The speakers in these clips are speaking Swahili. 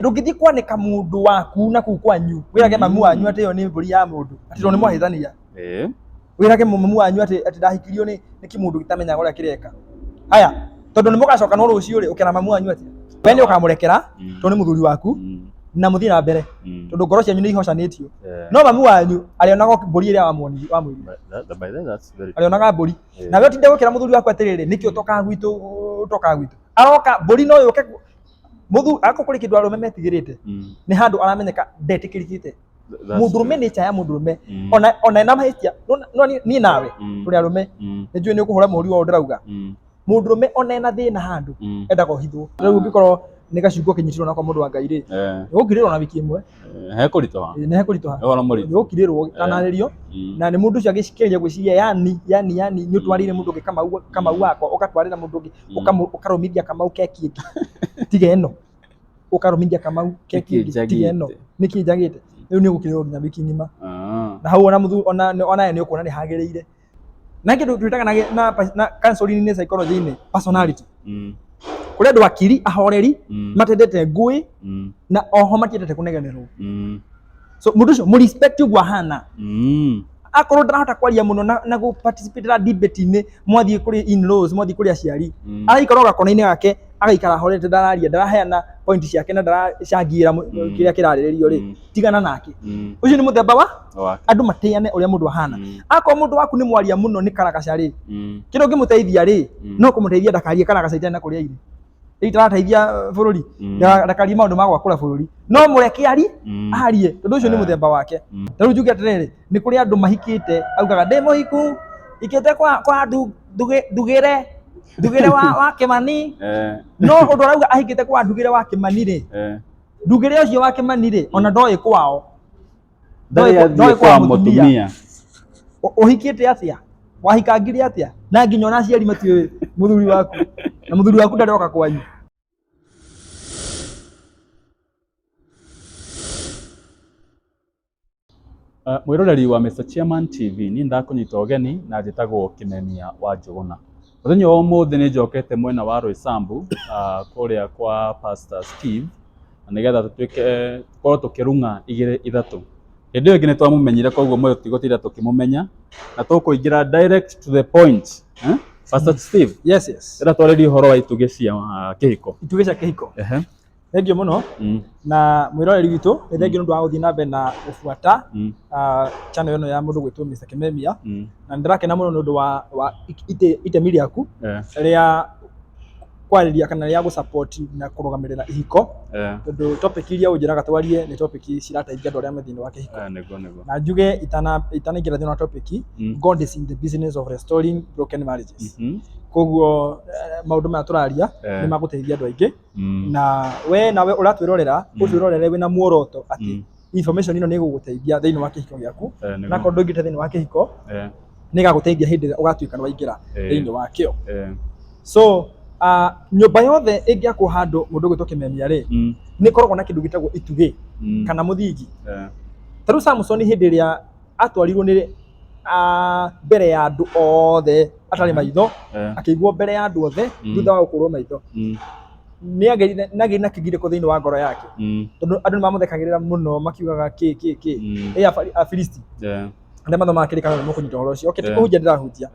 Ndũngĩthiĩ kwanika mũndũ waku na kũu kwanyu wĩrage mamu wanyu atĩ yo nĩ mbũri ya mũndũ atĩ to nĩ mwahĩtania wĩrage mamu wanyu atĩ ndahikirio nĩ kĩmũndũ gĩtamenyaga ũrĩa kĩreka. Haya, tondũ nĩ mũgacoka no rũciũ rĩ ũkĩra mamu wanyu atĩ we nĩ ũkamũrekera to nĩ mũthuri waku na mũthiĩ na mbere tondũ ngoro cianyu nĩ ihocanĩtio. No mamu wanyu arĩonaga mbũri ĩrĩa wamwĩrire, arĩonaga mbũri nawe ũtinde gũkĩra mũthuri waku atĩrĩrĩ nĩkĩ ũtokaga gwitũ aroka mbũri no yũke mũthuri akũkũrĩ kĩndũ arũme metigĩrĩte nĩ handũ aramenyeka ndetĩkĩrĩkĩte. Mũndũrũme nĩ cha ya mũndũrũme ona ena mahĩtia no niĩ nawe tũrĩ arũme nĩnjũĩ nĩ ũkũhũra mũhũri wa ũndũ ũrauga mũndũrũme ona ena thĩna handũ endaga ũhithwo. Rĩu ũngĩkorwo nĩ gacungo kĩnyitirwo nako mũndũ wa Ngai rĩ nĩgũkirĩrwo na wiki ĩmwe nĩhekũritũha nĩgũkirĩrwo gĩtanarĩrio na nĩ mũndũ ũcio agĩcikĩrĩria gwĩciria yani nĩ ũtwarĩire mũndũ ũngĩ Kamau wakwa ũgatwarĩra mũndũ ũngĩ ũkarũmithia Kamau keki ĩngĩ tiga ĩno ũkarũmithia Kamau keki ĩngĩ tiga ĩno nĩkĩ njagĩte. Rĩu nĩ ũgũkirĩrwo nginya wiki ng'ima na hau ona nĩ ũkuona nĩ hagĩrĩire. Na kĩndũ twĩtaga na counseling-inĩ psychology-inĩ personality kũrĩ andũ akiri ahoreri matendete ngũĩ na oho matiendete kũnegenerwo. So mũndũ ũcio mũrespect ũguo ahana akorwo ndarahota kwaria mũno na gũ participate na debate-inĩ mwathiĩ kũrĩ in-laws mwathiĩ kũrĩ aciari araikara gakona-inĩ gake agaikara ahorete ndararia ndaraheana point ciake na ndaracangĩra kĩrĩa kĩrarĩrĩrio rĩ tigana nake. Ũcio nĩ mũthemba wa andũ matĩane ũrĩa mũndũ ahana. Akorwo mũndũ waku nĩ mwaria mũno nĩ karagaca rĩ kĩrĩa ũngĩmũteithia rĩ no kũmũteithia ndakarie karagaca itena kũrĩa irĩ itarateithia bũrũri ndakarie maũndũ ma gwakũra bũrũri no mũreke arie tondũ ũcio nĩ mũthemba wake. Ta rĩu njuge atĩrĩrĩ nĩ kũrĩ andũ mahikĩte augaga ndĩ mũhiku ikĩte kwa ndugĩre wa Kĩmani no ũndũ arauga ahikĩte kwa ndugĩre wa Kĩmani rĩ ndugĩre ũcio wa Kĩmani rĩ ona ndoĩ kwao ndoĩ kwa mũtumia ũhikĩte atĩa wahikangire atĩa na nginya ona aciari matiũĩ mũthuri waku na mũthuri waku ndaroka kwanyu. Mwĩroreri wa Mr Chairman TV ni ndakũnyita ũgeni na njĩtagwo Kĩmemia wa Njũgũna. Mũthenya wa ũmũthĩ nĩ njokete mwena wa Roysambu kũrĩa kwa Pastor Steve na nĩgetha tũtuĩke korwo tũkĩrung'a igĩrĩ ithatũ. Hĩndĩ ĩyo ĩngĩ nĩ twamũmenyire koguo mũyũ tũtigũtinda tũkĩmũmenya na tũkũingĩra direct to the point. Pastor Steve, yes ĩra twarĩrie ũhoro wa itugĩ cia kĩhiko. Itugĩ cia kĩhiko thengio mũno na mwĩroreri witũ nĩ thengio nĩ ũndũ wa gũthiĩ na mbere na gũbuata channel ĩno ya mũndũ gwĩtwo Mr Kĩmemia na ndĩrakena mũno nĩ ũndũ wa itemi rĩaku rĩa kwarĩria kana rĩa gũsupport na kũrũgamĩrĩra ihiko tondũ topic iria ũnjĩraga twarie nĩ topic cirateithia andũ arĩa me thĩinĩ wa kĩhiko na njuge itanaingĩra thĩinĩ wa topic God is in the business of restoring broken marriages. Koguo maũndũ maya tũraria nĩ magũteithia andũ aingĩ na we nawe ũratwĩrorera ũtwĩrorere wĩna muoroto atĩ information ĩno nĩ ĩgũgũteithia thĩinĩ wa kĩhiko gĩaku na korwo ndũingĩte thĩinĩ wa kĩhiko nĩ gagũteithia hĩndĩ ĩrĩa ũgatuĩka nĩ waingĩra thĩinĩ wa kĩo. So nyũmba yothe ĩngĩakwo handũ mũndũ gwĩtwo Kĩmemia rĩ nĩ koragwo na kĩndũ gĩtagwo itugĩ kana mũthingi. Ta rĩu Samson hĩndĩ ĩrĩa atwarirwo nĩ mbere ya andũ othe atarĩ maitho akĩiguo mbere ya andũ othe thutha wa gũkũrwo maitho nĩ agĩrĩ na kĩgirĩko thĩinĩ wa ngoro yake tondũ andũ nĩ mamũthekagĩrĩra mũno makiugaga kĩ Afilisti arĩa mathomaga kĩrĩkanĩro nĩ mũkũnyita ũhoro ũcio kũhunjia ndĩrahunjia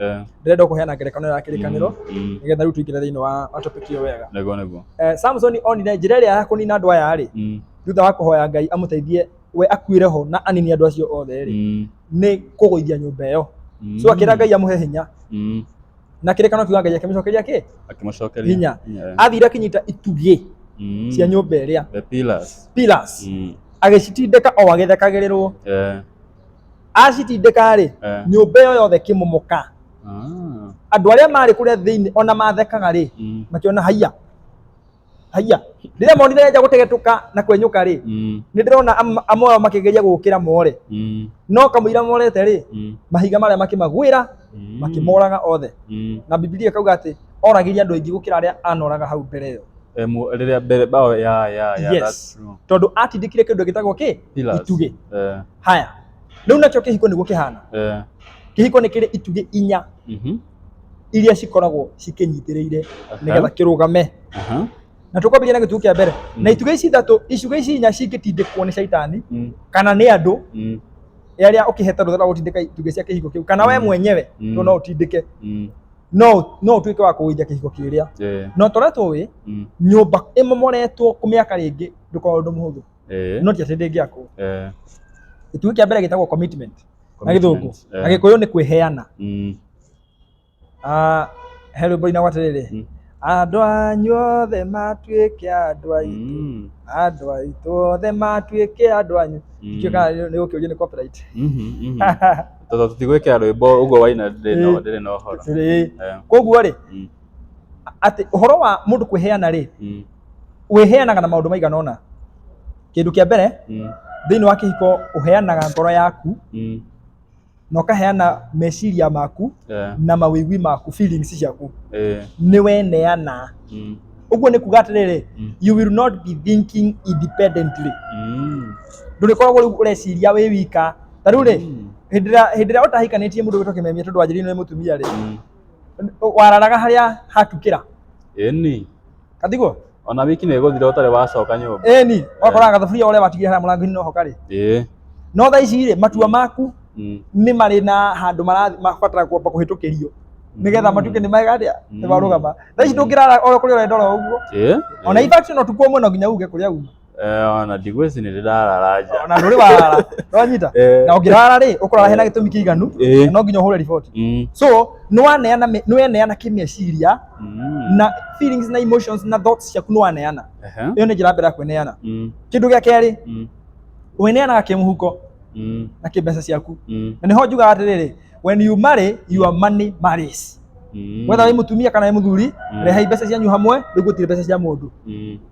ndĩrenda kũheana ngerekano ya kĩrĩkanĩro nĩgetha rĩu tũingĩre thĩinĩ wa topic ĩyo wega. Samson onire njĩra ĩrĩa ya kũnina andũ aya rĩ thutha wa kũhoya Ngai amũteithie we akuĩre ho na anini andũ acio othe rĩ nĩ kũgũithia nyũmba ĩyo. So akĩra Ngai amũhe hinya na kĩrĩkanĩro kiuga Ngai akĩmũcokeria hinya athire akĩnyita itugĩ cia nyũmba ĩrĩa pillars agĩcitindĩka o agĩthekagĩrĩrwo acitindĩka rĩ nyũmba ĩyo yothe kĩmomoka. Andũ arĩa marĩ kũrĩa thĩinĩ ona mathekaga rĩ makĩona haiya rĩrĩa monire nja gũtegetũka na kwenyũka rĩ nĩ ndĩrona amwe ao makĩgeria gũkĩra more no kamũira morete rĩ mahiga marĩa makĩmagwĩra makĩmoraga othe na Biblia ĩkauga atĩ oragirie andũ aingĩ gũkĩra arĩa anoraga hau mbere ĩyo rĩrĩa mbere bao yes tondũ atindĩkire kĩndũ gĩtagwo itugĩ. Haya rĩu nakĩo kĩhiko nĩguo kĩhana kĩhiko nĩ kĩrĩ itugĩ inya iria cikoragwo cikĩnyitĩrĩire nĩgetha kĩrũgame. na tukwambia na gĩtugĩ kĩa mbere na itugĩ ici ithatũ icugĩ ici inya cingĩtindĩkwo nĩ caitani kana nĩ andũ arĩa ũkĩheta rũtha rwa gũtindĩka itugĩ cia kĩhiko kĩu kana we mwenyewe no ũtindĩke no ũtuĩke wa kũgũithia kĩhiko kĩrĩa no tũretwo wĩ nyũmba ĩmomoretwo kũmĩaka rĩngĩ ndũkorwo ũndũ mũhũthũ no ti atĩ ndĩngĩakwo gĩtugĩ kĩa mbere gĩtagwo commitment na gĩthũngũ na gĩkũyũ nĩ kwĩheana hello boy na waterere andũ anyu othe matuĩke andũ aitũ andũ aitũ othe matuĩke andũ anyu ikio kana nĩ gũkĩũria nĩ copyright tondũ tũtigwĩkĩra rwĩmbo ũguo waina ndĩrĩ na ũhoro koguo rĩ atĩ ũhoro wa mũndũ kwĩheana rĩ wĩheanaga na maũndũ maigana ũna kĩndũ kĩa mbere thĩinĩ wa kĩhiko ũheanaga ngoro yaku na ũkaheana meciria maku na mawĩgwi maku feelings ciaku nĩ weneana ũguo nĩ kuga atĩrĩrĩ you will not be thinking independently ndũrĩkoragwo rĩu ũreciria wĩ wika ta rĩu rĩ hĩndĩ ĩrĩa ũtahikanĩtie mũndũ wĩtwo Kĩmemia tondũ wanjĩrĩirio nĩ mũtumia rĩ wararaga harĩa hatukĩra ĩni kathiguo ona wiki nĩ gũthira ũtarĩ wacoka nyũmba ĩni wakoraga thaburia ũrĩa watigire harĩa mũrango-inĩ no hoka rĩ no thaa ici rĩ matua maku nĩ marĩ na handũ marabatara kwamba kũhĩtũkĩrio nĩgetha matuĩke nĩ mega atĩa nĩ marũgama thaa ici ndũngĩrara o kũrĩa ũrenda oro ũguo ona ifaction ũtukũ ũmwe no nginya uge kũrĩa uma ona ndigwĩci nĩ ndĩrarara nja ona ndũrĩ warara wanyita na ũngĩrara rĩ ũkorara hena gĩtũmi kĩiganu no nginya ũhũre riboti so nĩ weneana kĩmeciria na feelings na emotions na thoughts ciaku nĩ waneana ĩyo nĩ njĩra mbere ya kwĩneana kĩndũ gĩa kerĩ weneanaga kĩmũhuko na kĩmbeca ciaku na nĩho njugaga atĩrĩrĩ when you marry your money marries whether wĩ mũtumia kana wĩ mũthuri rehei mbeca cianyu hamwe nĩguo gũtirĩ mbeca cia mũndũ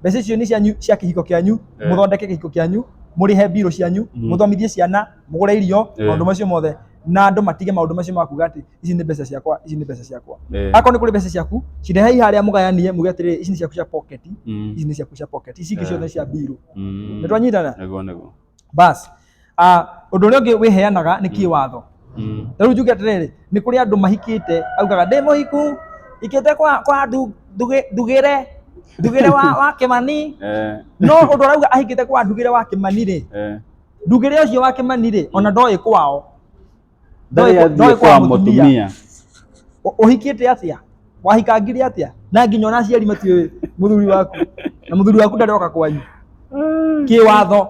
mbeca icio nĩ cianyu cia kĩhiko kĩanyu mũthondeke kĩhiko kĩanyu mũrĩhe mbirũ cianyu mũthomithie ciana mũgũre irio maũndũ macio mothe na andũ matige maũndũ macio makuga atĩ ici nĩ mbeca ciakwa ici nĩ mbeca ciakwa akorwo nĩ kũrĩ mbeca ciaku cirehei harĩa mũgayanie muge atĩrĩrĩ ici nĩ ciaku cia pocket ici nĩ ciaku cia pocket ici ingĩ ciothe cia mbirũ nĩ twanyitana bas ũndũ ũrĩa ũngĩ wĩheanaga nĩ kĩwatho ta rĩu njuge atĩrĩrĩ nĩ kũrĩ andũ mahikĩte augaga ndĩ mũhiku ikĩte kwa ndugĩre wa Kĩmani no ũndũ arauga ahikĩte kwa ndugĩre wa Kĩmani rĩ ndugĩre ũcio wa Kĩmani rĩ ona ndoĩ kwao ndoĩ kwa mũtumia ũhikĩte atĩa wahikangire atĩa na nginya ona aciari matiũĩ mũthuri waku na mũthuri waku ndarĩ oka kwanyu kĩwatho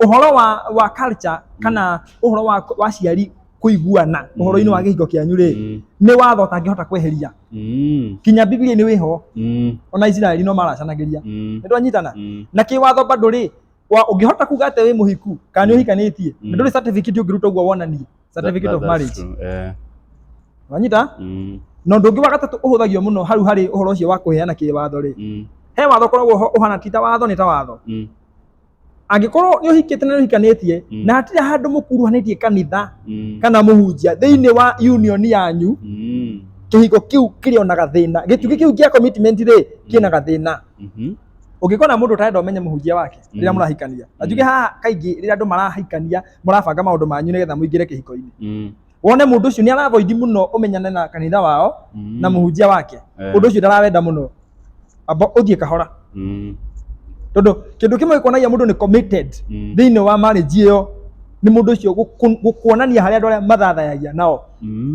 ũhoro wa culture kana ũhoro wa ciari kũiguana ũhoro-inĩ wa gĩhiko kĩanyu rĩ nĩ watho ũtangĩhota kweheria kinya Biblia-inĩ wĩho ona Israeli no maracanagĩria nĩ twanyitana na kĩwatho bado rĩ ũngĩhota kuga atĩ wĩ mũhiku kana nĩ ũhikanĩtie nĩ ndũrĩ certificate ũngĩruta ũguo wonanie certificate of marriage wanyita na ũndũ ũngĩ wa gatatũ ũhũthagio mũno hau harĩ ũhoro ũcio wa kũheana kĩwatho rĩ he watho ũkoragwo ũhana ti ta watho nĩ ta watho angĩkorwo nĩ ũhikĩte na ũhikanĩtie na hatirĩ handũ mũkuruhanĩtie kanitha kana mũhunjia thĩinĩ wa union yanyu kĩhiko kĩu kĩrĩ ona gathĩna gĩtugĩ kĩu kĩa commitment rĩ kĩna gathĩna ũngĩkona mũndũ ũtarenda ũmenye mũhunjia wake rĩrĩa mũrahikania njuge haha kaingĩ rĩrĩa andũ marahikania mũrabanga maũndũ manyu nĩgetha mũingĩre kĩhiko-inĩ wone mũndũ ũcio nĩ aravoidi mũno ũmenyane na kanitha wao na mũhunjia wake ũndũ ũcio ndarawenda mũno amba ũthiĩ kahora tondũ kĩndũ kĩmwe gĩkuonagia mũndũ nĩ committed thĩinĩ wa marriage ĩyo nĩ mũndũ ũcio gũkuonania harĩa andũ arĩa mathathayagia nao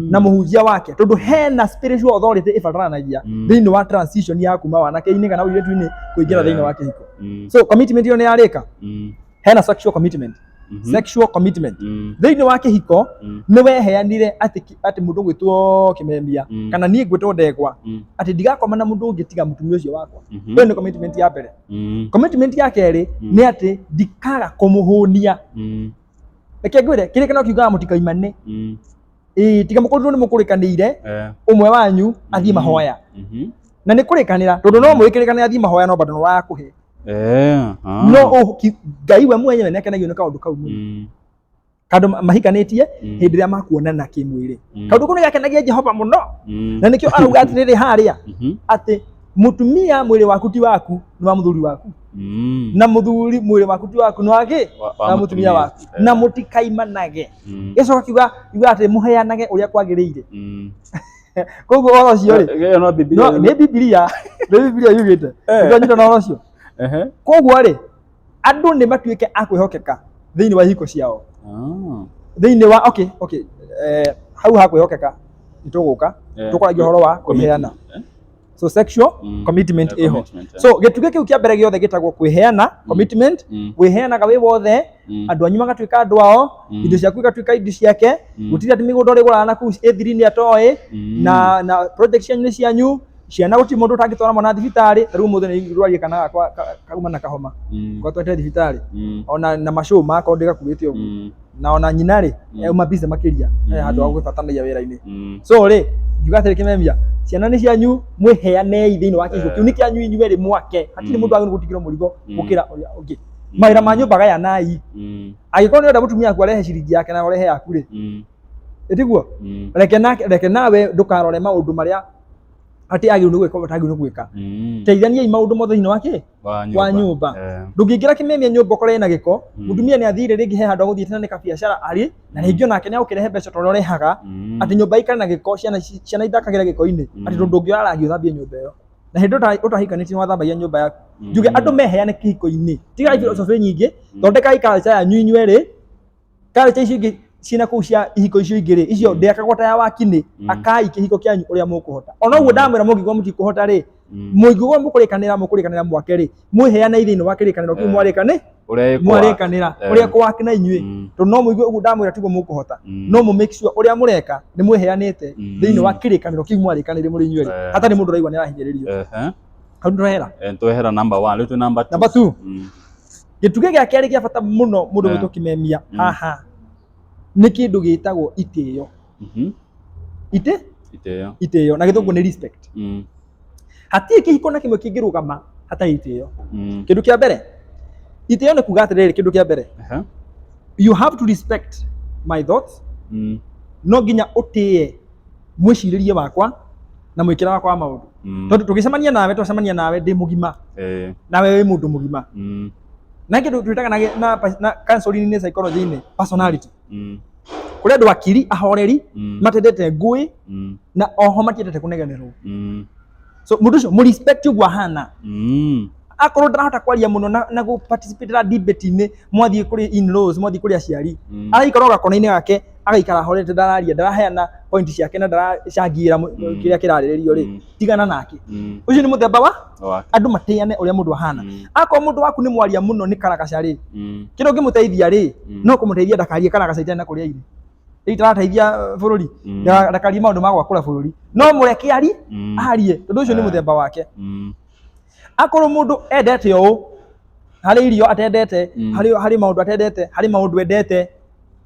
na mũhunjia wake tondũ hena spiritual authority ĩbataranagia thĩinĩ wa transition ya kuma wanake-inĩ kana ũirĩtu-inĩ kũingĩra thĩinĩ wa kĩhiko so commitment ĩyo nĩ yarĩka hena sexual commitment sexual commitment thĩinĩ wa kĩhiko nĩ weheanire atĩ mũndũ gwĩtwo Kĩmemia kana niĩ gwĩtwo Ndegwa atĩ ndigakoma na mũndũ ũngĩ tiga mũtumia ũcio wakwa ĩyo nĩ commitment ya mbere commitment ya kerĩ nĩ atĩ ndikaga kũmũhũnia reke ngwĩre kĩrĩa kĩno kiugaga mũtikaimane tiga mũkorirwo nĩ mũkũrĩkanĩire ũmwe wanyu athiĩ mahoya na nĩ kũrĩkanĩra tondũ no mũrĩkĩrĩkanĩra athiĩ mahoya no bado nĩwakũhe no Ngai we mwenyewe nĩ akenagio nĩ kaũndũ kau mũno kaũndũ mahikanĩtie hĩndĩ ĩrĩa makuonana kĩmwĩrĩ kaũndũ kau nĩ gakenagia Jehova mũno na nĩkĩo arauga atĩrĩrĩ harĩa atĩ mũtumia mwĩrĩ waku ti waku nĩ wa mũthuri waku na mũthuri mwĩrĩ waku ti waku nĩ wake na mũtumia waku na mũtikaimanage gĩcoka kiuga atĩ mũheanage ũrĩa kwagĩrĩire koguo oro cio ri no Biblia no nĩ Biblia yugĩte ndanyita na oro cio koguo ri andũ nĩ matuĩke a kwĩhokeka thĩinĩ wa ihiko ciao thĩinĩ wa okay hau ha kwĩhokeka nĩtũgũka tũkwaragia ũhoro wa kwĩheana so sexual commitment iho so gĩtugĩ kĩu kĩa mbere gĩothe gĩtagwo kwĩheana commitment wĩheanaga wĩ wothe andũ anyu magatuĩka andũ ao indo ciaku igatuĩka indo ciake gũtirĩ atĩ mĩgũnda ũrĩgũraga na kũu ethiri-inĩ atoĩ na project cianyu nĩ cianyu ciana gũtirĩ mũndũ ũtangĩtwara mwana thibitarĩ rĩu mũthĩ nĩ rwarie kana gakwa kauma na kahoma gwatwate thibitarĩ ona na macũ makao ndĩgakuĩte ũguo na ona nyina rĩ uma busy makĩria handũ wa gũbatanagia wĩra-inĩ so rĩ ngiuga atĩrĩ Kĩmemia ciana nĩ cianyu mwĩheanei thĩinĩ wa kĩhiko kĩu nĩ kĩanyu inyuĩ erĩ mwake hatirĩ mũndũ wagĩrĩirwo gũtigĩrwo mũrigo gũkĩra ũrĩa ũngĩ mawĩra ma nyũmba gayanai angĩkorwo nĩ ũrenda mũtumia aku arehe ciringi yake na ũrehe yaku rĩ ĩtiguo reke nawe ndũkarore maũndũ marĩa atĩ agĩrĩirwo nĩ gwĩka ũtagĩrĩirwo nĩ gwĩka teithaniai maũndũ mothe thĩinĩ wa kĩ wa nyũmba ndũngĩingĩra Kĩmemia nyũmba ũkore ĩna gĩko mũtumia nĩ athire rĩngĩ he handũ gũthiĩte na nĩ kabiacara arĩ na rĩngĩ onake nĩ agũkĩrehe mbeca tondũ ũrehaga atĩ nyũmba ikare na gĩko ciana ithakagĩra gĩko-inĩ atĩ ndũngĩoya rangi ũthambie nyũmba ĩyo na hĩndĩ ũtahikanĩtie wathambagia nyũmba yaku njuge andũ meheane kĩhiko-inĩ tigai philosophy nyingĩ thondekai culture yanyu inyuĩ erĩ culture icio ingĩ ciina kũu cia ihiko icio ingĩ rĩ icio ndĩakagwo ta ya wakinĩ akai kĩhiko kĩanyu ũrĩa mũkũhota ona ũguo ndamwĩra mũngĩgwa mũtikũhota rĩ mũngĩgwa mũkũrĩkanĩra mwake rĩ mwĩheanei thĩinĩ wa kĩrĩkanĩro kĩu mwarĩkanĩra ũrĩa kwakina inyuĩ tondũ no mũigue ũguo ndamwĩra tiguo mũkũhota no mũ make sure ũrĩa mũreka nĩ mwĩheanĩte thĩinĩ wa kĩrĩkanĩro kĩu mwarĩkanĩire mũrĩ inyuĩ erĩ hatarĩ mũndũ ũraigua nĩ arahinyĩrĩrio hau twehera number 1 rĩu twĩ number 2 number 2 gĩtugĩ gĩa kerĩ gĩa bata mũno mũndũ wĩtwo Kĩmemia haha nĩ kĩndũ gĩtagwo itĩo itĩo na gĩthũngũ nĩ respect hatirĩ kĩhiko na kĩmwe kĩngĩrũgama hatarĩ itĩo kĩndũ kĩa mbere itĩo nĩ kuga atĩrĩrĩ kĩndũ kĩa mbere you have to respect my thoughts no nginya ũtĩe mwĩcirĩrie wakwa na mwĩkĩra wakwa wa maũndũ tondũ tũgĩcemania nawe twacemania nawe ndĩ mũgima nawe wĩ mũndũ mũgima na kĩndũ twĩtaga na counseling-inĩ psychology-inĩ personality kũrĩ andũ akiri ahoreri matendete ngũĩ na oho matiendete kũnegenerwo so mũndũ ũcio mũ respect ũguo ahana akorwo ndarahota kwaria mũno na gũ participate na debate-inĩ mwathiĩ kũrĩ in-laws mwathiĩ kũrĩ aciari araikara gakona-inĩ gake agaikara horete ndararia ndaraheana point ciake na ndaracangiĩra kĩrĩa kĩrarĩrĩrio rĩ tigana nake ũcio nĩ mũthemba wa andũ matĩane ũrĩa mũndũ ahana akorwo mũndũ waku nĩ mwaria mũno nĩ karagaca rĩ kĩrĩa ũngĩmũteithia rĩ no kũmũteithia ndakarie karagaca itena kũrĩa irĩ itarateithia bũrũri ndakarie maũndũ ma gwakũra bũrũri no mũreke arie tondũ ũcio nĩ mũthemba wake akorwo mũndũ endete ũũ harĩ irio atendete harĩ maũndũ atendete harĩ maũndũ endete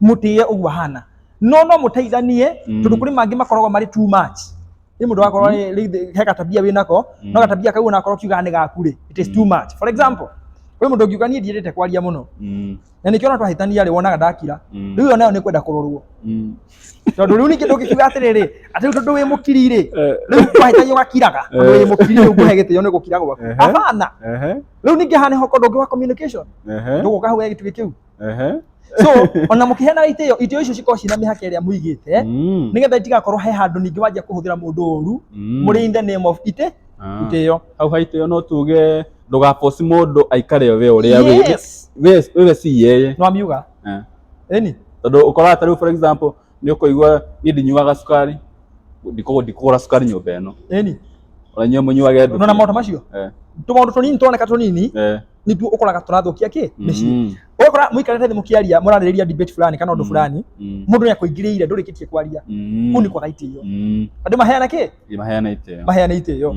mũtĩe ũguo ahana no mũteithanie tondũ kũrĩ mangĩ makoragwo marĩ too much nĩ mũndũ wakorwo he gatabia wĩnako no gatabia kau onakorwo kiugaga nĩ gaku rĩ it is too much for example kwĩ mũndũ ũngiuga niĩ ndiendete kwaria mũno na nĩkĩo ona twahĩtania rĩ wonaga ndakira rĩu ona yo nĩ kwenda kũrorwo tondũ rĩu ningĩ ndũngĩkiuga atĩrĩrĩ atĩ tondũ wĩ mũkiri rĩ rĩu twahĩtania ũgakiraga tondũ wĩ mũkiri rĩu ngũhe gĩtĩo nĩ gũkira gwaku hapana rĩu ningĩ haha nĩho ũndũ ũngĩ wa communication ndũgũka hau gĩtugĩ kĩu so ona mũkĩheana itĩo icio cikorwo ciĩna mĩhaka ĩrĩa mũigĩte nĩgetha itigakorwo he handũ ningĩ wanjia kũhũthĩra mũndũ ũru mũrĩ in the name of itĩo hau ha itĩo no tuge ndũgaforce mũndũ aikare we ũrĩa we si yeye no amiuga eni tondũ ũkoraga ta rĩu for example nĩ ũkũigua niĩ ndinyuaga cukari ndikũgũra cukari nyũmba ĩno eni ona inyuĩ mũnyuage na maũndũ macio tũmaũndũ tũnini tuoneka tũnini nĩtuo ũkoraga tũrathũkia kĩ mĩciĩ ũgakora mũikarĩte thĩ mũkĩaria mũrarĩrĩria debate fulani kana ũndũ fulani mũndũ nĩakũingĩrĩire ndũrĩkĩtie kwaria kũu nĩ kwaga itĩo andũ maheana kĩ maheana itĩo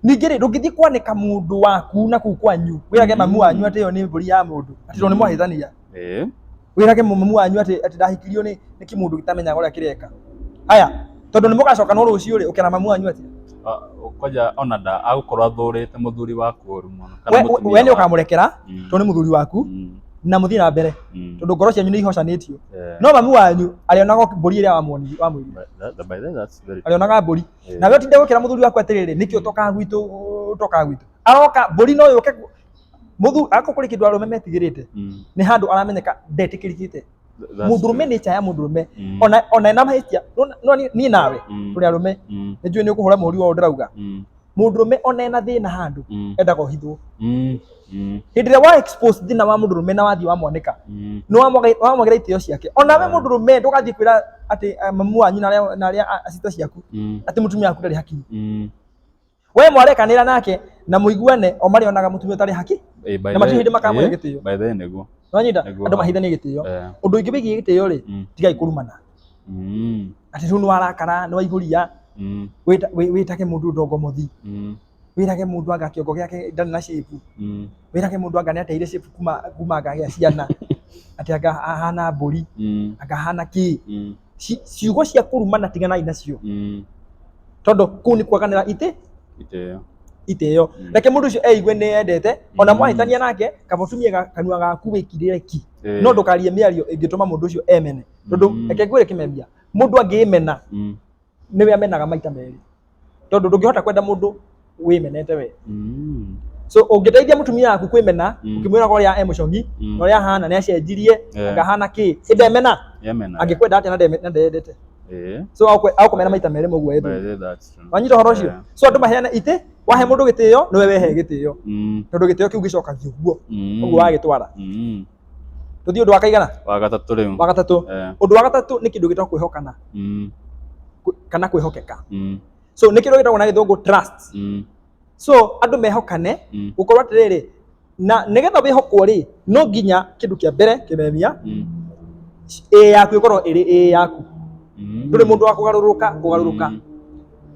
ningĩ rĩ ndũngĩthiĩ kwanĩka mũndũ waku na kũu kwanyu wĩrage mamu wanyu atĩ ĩyo nĩ mbũri ya mũndũ atĩ tondũ nĩ mwahĩtania wĩrage mamu wanyu atĩ ndahikirio nĩ kĩmũndũ gĩtamenyaga ũrĩa kĩreka haya tondũ nĩ mũgacoka no rũciũ rĩ ũkĩra mamu wanyu atĩ koja ona nda agũkorwo athũrĩte mũthuri waku ũru mũno we nĩ ũkamũrekera tondũ nĩ mũthuri waku na mũthiĩ na mbere tondũ ngoro cianyu nĩ ihocanĩtio no mamu wanyu arĩonaga mbũri ĩrĩa wamwĩrire arĩonaga mbũri na we ũtinde gũkĩra mũthuri waku atĩrĩrĩ nĩkĩo tokaga gwitũ aroka mbũri no yũke mũthuri akũ kũrĩ kĩndũ arũme metigĩrĩte nĩ handũ aramenyeka ndetĩkĩrĩkĩte Mũndũrũme nature ya mũndũrũme ona ena mahĩtia no niĩ nawe tũrĩ arũme nĩnjũĩ nĩ ũkũhũra mũhũri wa ndĩrauga mũndũrũme ona ena thĩna handũ endaga ũhithwo hĩndĩ ĩrĩa wa expose thĩna wa mũndũrũme na wathiĩ wamwanĩka nĩ wamwagĩra itĩo ciake onawe mũndũrũme ndũgathiĩ kwĩra atĩ mamu wanyu na arĩa acita ciaku atĩ mũtumia waku ndarĩ haki we mwarekanĩra nake na mũiguane o marĩonaga mũtumia ũtarĩ haki na matirĩ hĩndĩ makamũhe gĩtĩo by the way nĩguo wanyita andũ mahithanie gĩtĩo ũndũ ũngĩ wĩgiĩ gĩtĩo rĩ tigai kũrumana atĩ rĩu nĩ warakara nĩ waihũria wĩtage mũndũ ndongo mũthi wĩrage mũndũ anga kĩongo gĩake ndarĩ na shape wĩrage mũndũ anga nĩ ateire shape kuma anga gĩa ciana atĩ anga hana mbũri anga hana kĩ ciugo cia kũrumana tiganai nacio tondũ kũu nĩ kwaganĩra itĩo reke mũndũ ũcio eigue nĩ endete ona mwahĩtania nake kaba ũtumie kanua gaku wĩkirĩre ki no ndũkarie mĩario ĩngĩtũma mũndũ ũcio emene tondũ reke ngwĩre kĩmemia mũndũ angĩmena nĩwe amenaga maita merĩ tondũ ndũngĩhota kwenda mũndũ wĩmenete we so ũngĩteithia mũtumia waku kwĩmena ũkĩmwĩra ũrĩa mũcongi na ũrĩa hana nĩ acenjirie anga hana kĩ ndemena angĩkwenda atĩa na ndendete so akũmena maita merĩ mũguo ethu wanyita ũhoro ũcio so andũ maheane itĩ wahe mũndũ gĩtĩo nĩwe wehe gĩtĩo tondũ gĩtĩo kĩu gĩcokagio ũguo ũguo wagĩtwara tũthiĩ ũndũ wa kaigana wa gatatũ rĩu ũndũ wa gatatũ nĩ kĩndũ gĩtagwo kwĩhokana kana kwĩhokeka so nĩ kĩndũ gĩtagwo na gĩthũngũ trust so andũ mehokane gũkorwo atĩrĩrĩ na nĩgetha wĩhokwo rĩ no nginya kĩndũ kĩa mbere kĩmemia yaku ĩkorwo ĩrĩ yaku ndũrĩ mũndũ wa kũgarũrũka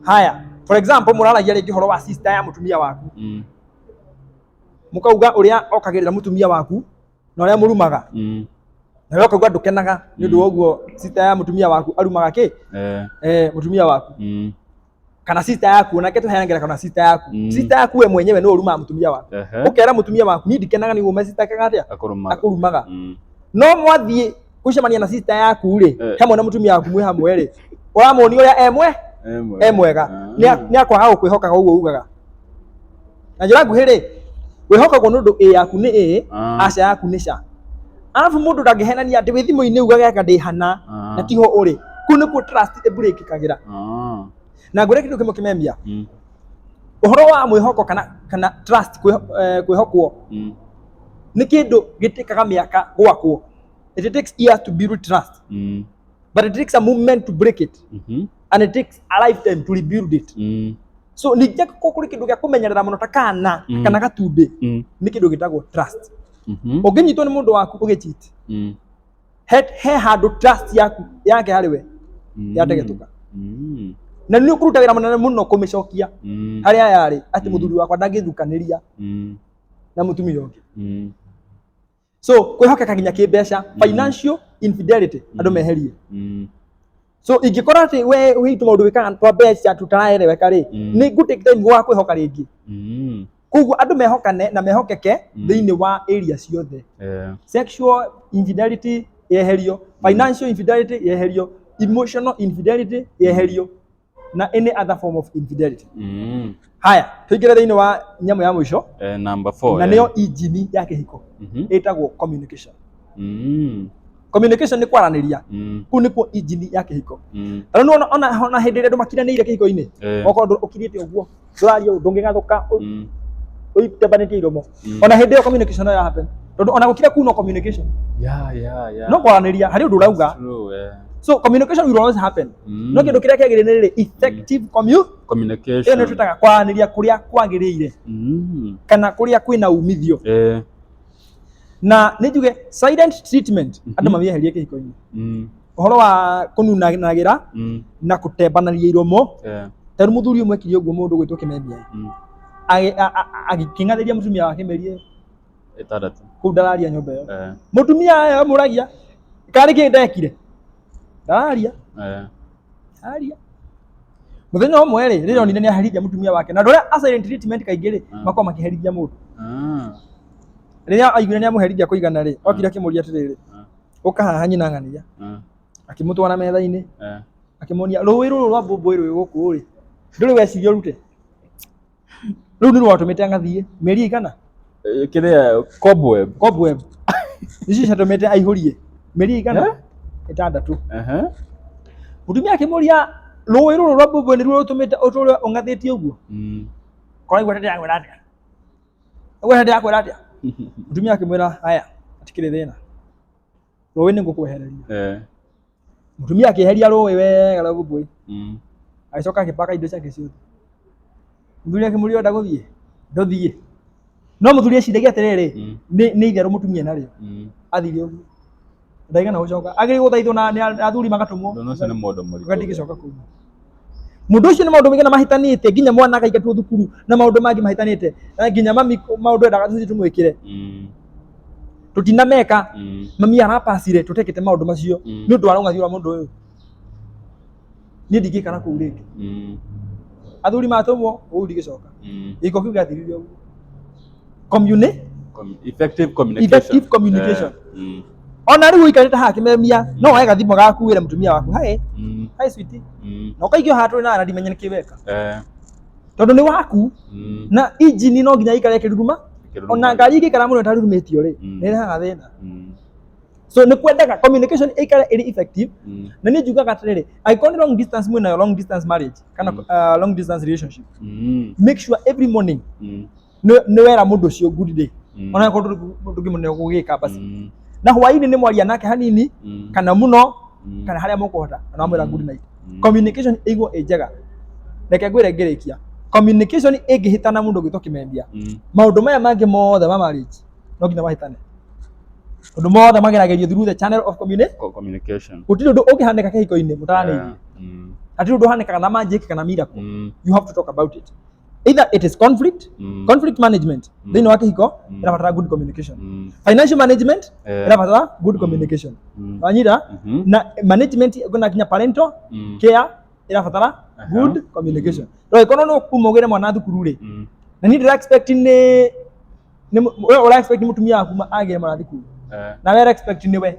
haya for example mũraragia rĩngĩ ũhoro wa sister ya mũtumia waku mũkauga ũrĩa okagĩrĩra mũtumia waku na ũrĩa mũrumaga na wewe ukauga ndũkenaga nĩ ũndũ woguo sister ya mũtumia waku arumaga kĩ mũtumia waku kana sister yaku onake tũheanagĩra kana sister yaku we mwenyewe nĩ ũrumaga mũtumia waku ũkera mũtumia waku niĩ ndikenaga nĩguo me sister kagatĩa akũrumaga no mwathiĩ kucemania na sister yaku rĩ hamwe na mũtumia waku mwĩ hamwe rĩ ũramũonia ũrĩa mwega nĩ akwaga gũkwĩhokaga ũguo ugaga na njĩra nguhĩ rĩ wĩhokagwo nĩ ũndũ yaku nĩ aca yaku nĩ ca arabu mũndũ ndangĩhenania atĩ wĩ thimũ-inĩ ugaga anga ndĩhana na tiho ũrĩ kũu nĩkuo trust ĩbreakĩkagĩra na ngwĩre kĩndũ kĩmwe kĩmemia ũhoro wa mwĩhoko kana trust kwĩhokwo nĩ kĩndũ gĩtĩkaga mĩaka gwakwo. It takes years to build trust but it takes a moment to break it and it takes a lifetime to rebuild it so ningĩ kũrĩ kĩndũ gĩa kũmenyerera mũno ta kana kana gatumbĩ nĩ kĩndũ gĩtagwo trust ũngĩnyitwo nĩ mũndũ waku ũgĩcheat he handũ trust yake harĩ we yategetũka na nĩ ũkũruta wĩra mũnene mũno kũmĩcokia harĩa yarĩ atĩ mũthuri wakwa ndangĩthukanĩria na mũtumia ũngĩ so kwĩhokeka nginya kĩmbeca financial infidelity andũ meherie so ingĩkora atĩ we wĩitũ maũndũ wĩkaga twa mbeca tũtaraereweka rĩ nĩ ngũtake time gwa kwĩhoka rĩngĩ koguo andũ mehokane na mehokeke thĩinĩ wa area ciothe sexual infidelity yeherio financial infidelity yeherio emotional infidelity yeherio na any other form of infidelity haya tuingire thĩinĩ wa nyamũ ya mũico number 4 na nĩyo injini ya kĩhiko ĩtagwo communication communication nĩ kwaranĩria kũu nĩkuo injini ya kĩhiko rĩu ona hĩndĩ ĩrĩa andũ makiranĩire kĩhiko-inĩ okorwo ũkirĩte ũguo ndũraria ndũngĩgathũka ũitebanĩtie iromo ona hĩndĩ ĩyo communication no happen tondũ ona gũkira kũu no communication no kwaranĩria harĩ ũndũ ũrauga so communication will always happen no kĩndũ kĩrĩa kĩagĩrĩire nĩ rĩrĩ effective communication ĩyo nĩ tũtaga kwaranĩria kũrĩa kwagĩrĩire kana kũrĩa kwĩna umithio na nĩ njuge silent treatment andũ mamĩeherie kĩhiko-inĩ ũhoro wa kũnunagĩra na gũtembanĩria iromo tarĩ mũthuri ũmwe ekire ũguo mũndũ gwĩtwo Kĩmemia agĩkĩng'athĩria mũtumia wake mĩeri 6 kũu ndararia nyũmba ĩyo mũtumia amũragia karĩ kĩ ndekire ndararia mũthenya ũmwe rĩ rĩrĩa onire nĩ aherithia mũtumia wake na ndũrĩa a silent treatment kaingĩ rĩ makoragwo makĩherithia mũndũ rĩrĩa aiguire nĩ amũherithia kũigana rĩ okire akĩmũria atĩrĩrĩ ũka haha nyina ng'ania akĩmũtwara metha-inĩ akĩmũonia rũĩ rũrũ rwa mbũmbũĩ rwĩ gũkũ rĩ ndũrĩ weciria ũrute rĩu nĩ rwatũmĩte ang'athiĩ mĩeri igana kĩrĩa cobweb ici ciatũmĩte aihũrie mĩeri igana 6 mũtumia akĩmũria rũĩ rũrũ rwa mbũmbũĩ nĩruo rũtũmĩte ũtũũro ũng'athĩtie ũguo koraigua hĩndĩ yakwĩra atĩa ũguo hĩndĩ yakwĩra atĩa mũtumia akĩmwĩra haya atikĩrĩ thĩna rũĩ nĩngũkwehereria mũtumia akĩeheria rũĩ wega rwa mbũmbũĩ agĩcoka agĩpaka indo ciake ciothe mũthuri akĩmũria ũrenda gũthiĩ ndũthiĩ no mũthuri eciragia atĩrĩrĩ nĩ itherũ mũtumia narĩo athire ũguo ndaigana gũcoka agĩrĩ gũthaithwo na athuri magatũmwo ũgatigĩcoka kũu mũndũ ũcio nĩ maũndũ maingĩ na mahitanĩte nginya mwana akaingatwo thukuru na maũndũ mangĩ mahitanĩte nginya mami maũndũ endaga tũthiĩ tũmwĩkĩre tũtinameka mami arapacire tũtekĩte maũndũ macio nĩ ũndũ wa rũng'athio rwa mũndũ ũyũ niĩ ndingĩikara kũu rĩngĩ athuri matũmwo ũguo ndigĩcoka gĩko kĩu gĩathirire ũguo effective communication ona rĩu ũikarĩte haha kĩmemia no woe gathimũ gakuĩre mũtumia waku hi sweetie na ũkaigio haha tũrĩ na ndimenye nĩkĩ weka tondũ nĩ waku na injini no nginya ikare ĩkĩruruma ona ngari ĩngĩikara mũno ĩtarurumĩtio rĩ nĩ ĩrehaga thĩna so nĩ kwendaga communication ĩikare ĩrĩ effective na niĩ njugaga atĩrĩrĩ angĩkorwo nĩ long distance mwĩnayo long distance marriage kana long distance relationship make sure every morning nĩ wera mũndũ ũcio good day ona korwo ndũngĩmũnene gũgĩka basi na hwaĩ-inĩ nĩ mwaria nake hanini kana mũno kana harĩa mũkũhota na mwĩra good night communication ĩigwo ĩ njega reke ngwĩre ngĩrĩkia communication ĩngĩhĩtana mũndũ gwĩtwo kĩmembia maũndũ maya mangĩ mothe ma marriage no nginya mahĩtane ũndũ mothe mageragĩrio through the channel of communication gũtirĩ ũndũ ũngĩhanĩka kĩhiko-inĩ mũtaranĩirie hatirĩ ũndũ ũhanĩkaga na magic kana miracle you have to talk about it either it is conflict management thĩinĩ wa kĩhiko ĩrabatara good communication financial management ĩrabatara good communication wanyita na management kuna kinya parental care ĩrabatara good communication rĩu ĩkorwo no kumugĩre mwana thukuru rĩ na niĩ ndĩra expect nĩ ũra expect mũtumia waku agĩre mwana thukuru na we expect nĩ we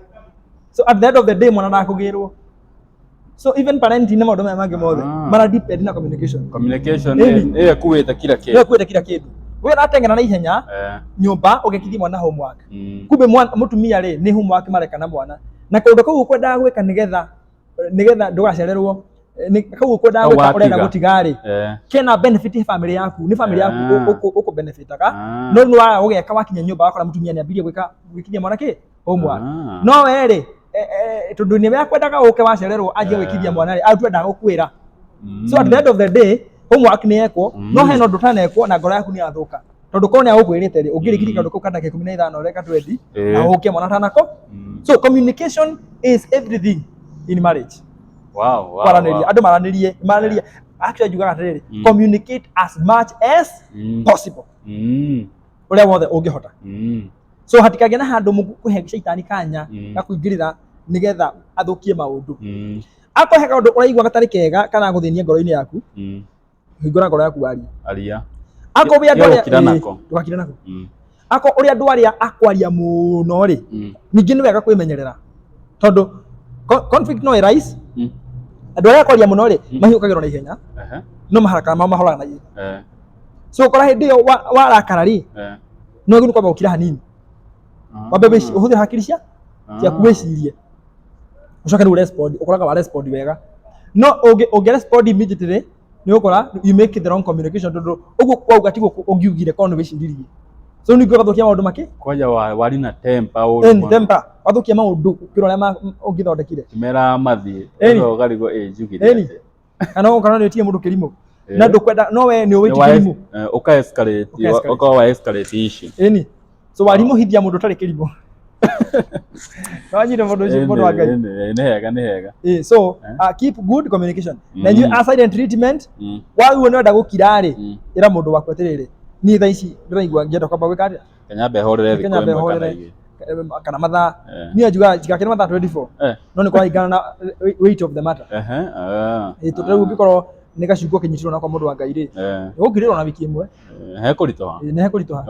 so at the end of the day mwana ndakũgĩrwo so even parenting nĩ maũndũ maya mangĩ mothe mara depend na communication ĩyo ĩkuĩte kila kĩndũ we ũrateng'era na ihenya nyũmba ũgekithia mwana homework kumbe mũtumia rĩ nĩ homework mareka na mwana na kaũndũ kau ũkwendaga gwĩka nĩgetha ndũgacererwo kau ũkwendaga gwĩka ũrenda gũtiga rĩ kena benefit family yaku nĩ family yaku ũkũbenefitaga no nĩ waga gũgeka wakinya nyũmba wakora mũtumia nĩambirie gwĩkithia mwana kĩ homework no we rĩ tondũ nĩ wekwendaga ũke wacererwo anjie gwĩkithia mwana rĩ atwendaga gũkwĩra so at the end of the day homework nĩ yekwo no hena ũndũ ũtanekwo na ngoro yaku nĩ yathũka tondũ korwo nĩ agũkwĩrĩte rĩ ũngĩrĩkirie kaũndũ kau kana 15 reka 20 na ũke mwana tanako so communication is everything in marriage kwaranĩria andũ maranĩrie actually njugaga atĩrĩrĩ communicate as much as possible ũrĩa wothe ũngĩhota so hatikagĩa na handũ mũkũhe shaitani kanya ga kũingĩrĩra nĩgetha athũkie maũndũ akũhe kaũndũ ũraigua gatarĩ kega kana gũthĩnia ngoro-inĩ yaku hingũra ngoro yaku aria akũbe andũ arĩa ndũgakire nako ako ũrĩa andũ arĩa akwaria mũno rĩ ningĩ nĩ wega kwĩmenyerera tondũ conflict no arise andũ arĩa akwaria mũno rĩ mahiũkagĩrwo na ihenya no maharaka mahoraga na ihenya so ũkora hĩndĩ ĩyo warakara rĩ no gĩkũ kwamba gũkira hanini wambe ũhũthĩre hakiri ciaku wĩcirie ucoke rĩu respond ũkoraga wa respond wega no ũngĩ respond immediately nĩ ũkora you make the wrong communication tondũ ũguo kwauga tiguo ũngiugire korwo nĩ wĩciririe so nĩ ũgathũkia maũndũ makĩ kwaja wari na temper temper wathũkia maũndũ kĩro arĩa ũngĩthondekire kimera mathiĩ ũcio ũgarigwo njugire kana nĩ ũtie mũndũ kĩrimũ na ndũkwenda no we nĩ ũwĩti kĩrimũ ũka escalate ũka escalate issue so warimũhithia mũndũ ũtarĩ kĩrimũ wanyita mũndũ ũcio mũndũ wa Ngai nĩ hega so keep good communication na you are silent treatment waguo nĩ wenda gũkira rĩ ĩra mũndũ waku atĩrĩrĩ niĩ thaa ici ndĩraigua ngĩenda kwamba gwĩka atĩa Kenyambe horere thikũ ĩmwe kana igĩrĩ kana mathaa niĩ njugaga njigakĩre mathaa 24 no nĩ kũringana na weight of the matter tondũ ũngĩkorwo nĩ gacunguo kĩnyitĩrwo na kwa mũndũ wa Ngai rĩ ũgũkirĩrwo na wiki ĩmwe hekũritũha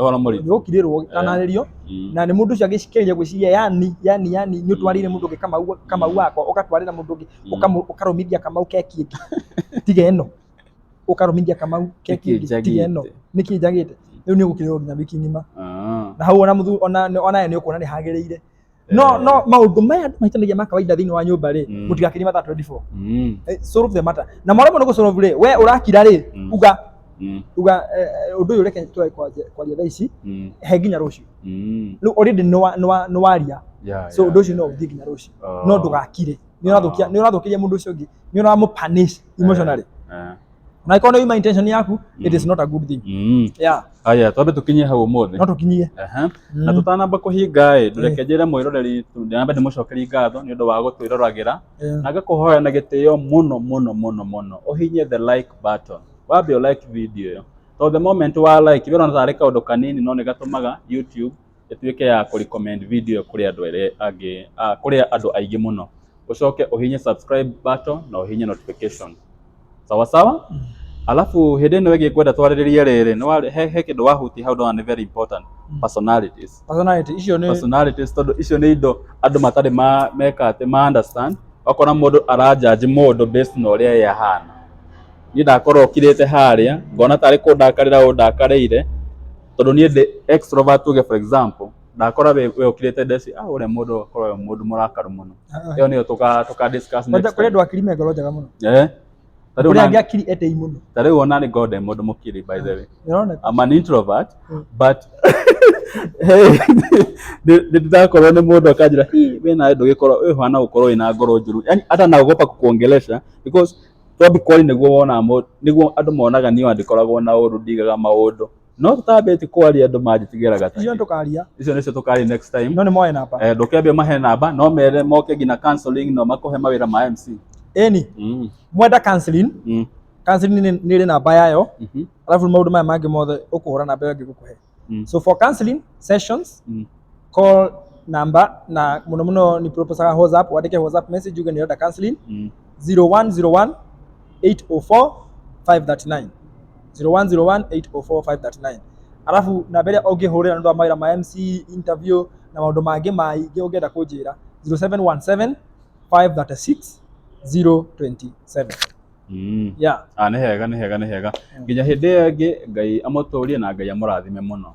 ũgũkirĩrwo tanarĩrio na nĩ mũndũ ũcio agĩcikeria gwĩciria yani nĩ ũtwarĩire mũndũ ũngĩ Kamau wakwa ũgatwarĩra mũndũ ũngĩ ũkarũmithia Kamau keki ĩngĩ tiga ĩno ũkarũmithia Kamau keki ĩngĩ tiga ĩno nĩkĩ njagĩte rĩu nĩ ũgũkirĩrwo nginya wiki ng'ima na hau ona ye nĩ ũkuona nĩ hagĩrĩire no maundu maya mahitanagia ma kawaida thini wa nyumba ri mutigakiri mathaa 24 solve the matter na mwarimu no solve ri we urakira ri uga undu uyu reke kwaria thaa ici he nginya rucio riu already no waria so undu ucio no uthii nginya rucio no ndugakire ni urathukiria mundu ucio ungi ni uramu punish emotionally na ikono ima intention yaku it is not a good thing yeah aya twabe tukinye hau mothe no tukinyie na tutanamba kuhinga ndurekenjere mwiroreri ndinamba ndimucokeria ngatho ni undu wa gutwirораgira na ngakuhoya na gitio muno uhinye the like button wabe like video so the moment wa like wira natari kaundu kanini no ni gatumaga YouTube ituike ya ku recommend video kuri andu angi kuri andu aingi muno ucoke uhinye subscribe button na uhinye notification sawa alafu hede no wege kwenda twariririe riri no he kindu wahuti how do are very important personalities todo icio ni indo andu matari meka ate ma understand okona mundu arajaji mundu based no ria yahana ni ndakorwo kirite haria ngona tari kundakarira undakarire tondu ni ndi extrovert uge for example ndakora we ukirite desi ure mundu korwo mundu murakaru muno iyo niyo tuka discuss next kuri ndu akirime ngoro jaga muno kuri angi akiri etei muno tari wona ni god mundu mukiri by the way I'm an introvert but hey nditakorwo ni mundu akajira we na ndu gikorwo we hana ukorwo ina ngoro njuru yani hata na ugopa kukuongelesha because tobi kwali niguo wona niguo andu monaga niyo andikoragwo na uru ndigaga maundu no tutabeti kwali andu majitigeraga ta icio tukaria icio nicio tukaria next time no ni moe namba ndukiambie mahe namba no mere moke gina counseling no makohe mawira ma MC eni mwenda counseling counseling ni ri namba yayo alafu maundu maya mangi mothe ukuhura namba yo ngigukuhe so for counseling sessions call number na muno ni proposaga WhatsApp wadike WhatsApp message uge ni counseling 0101 804 539 0101 804 539 alafu na mbere ungihurira ndu amawira ma MC interview na maundu mangi maingi ungenda kunjira 0717 536 027 yeah ni hega nginya hindi ingi ngai amuturie na ngai amurathime muno.